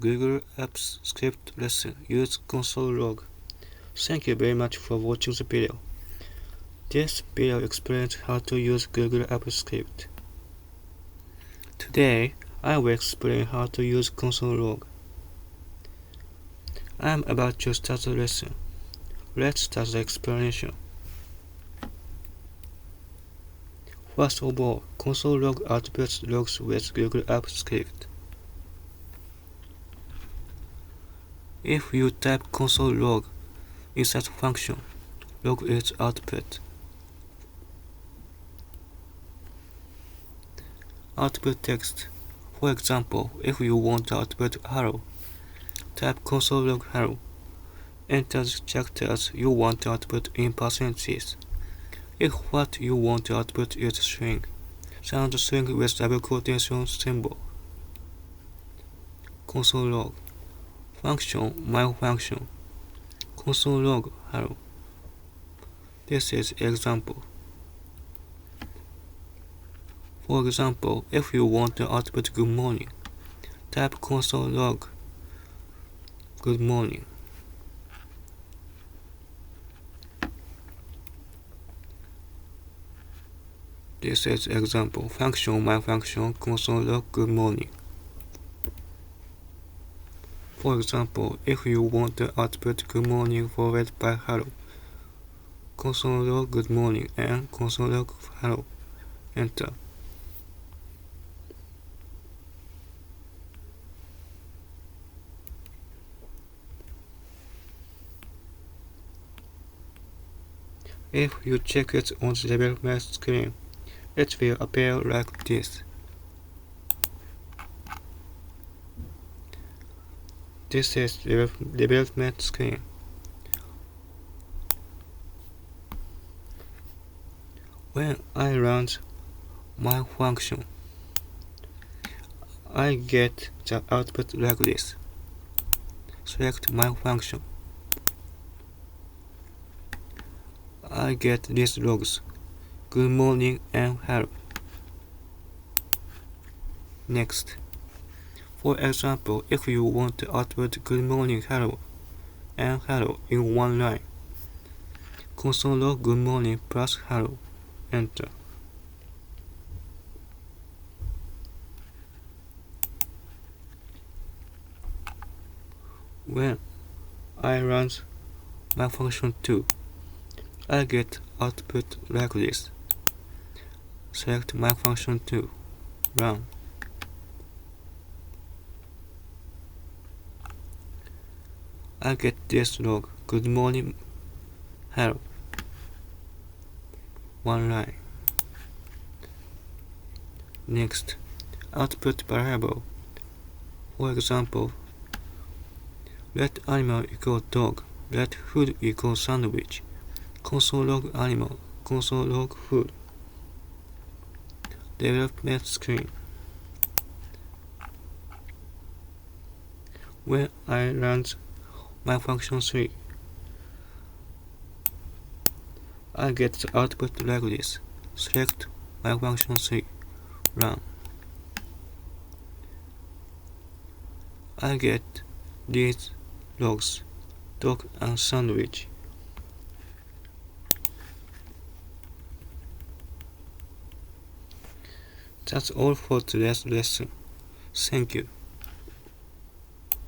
Google Apps script lesson. Use console.log. Thank you very much for watching the video. This video explains how to use Google Apps script. Today, I will explain how to use console.log. I am about to start the lesson. Let's start the explanation. First of all, console.log outputs logs with Google Apps script. If you type console.log inside the function, log is output. Output text. For example, if you want to output hello, type console.log hello. Enter the characters you want to output in parentheses. If what you want to output is string, send the string with double quotation symbol. Console.log. Function, my function. Console.log hello. This is example. For example, if you want to output good morning, type console.log good morning. This is example. Function, my function, console.log good morning. For example, if you want to output good morning followed by hello, console.log good morning and console.log hello. Enter. If you check it on the development screen, it will appear like this. This is the development screen. When I run my function, I get the output like this. Select my function. I get these logs, good morning and hello. Next. For example, if you want to output good morning hello and hello in one line, console.log good morning plus hello. Enter. When I run my function 2, I get output like this. Select my function 2, run. I get this log, good morning, hello. One line. Next, output variable. For example, let animal equal dog, let food equal sandwich. Console.log animal, console.log food. Development screen. When I run my function 3, I get the output like this. Select my function 3, run. I get these logs, dog and sandwich. That's all for today's lesson. Thank you.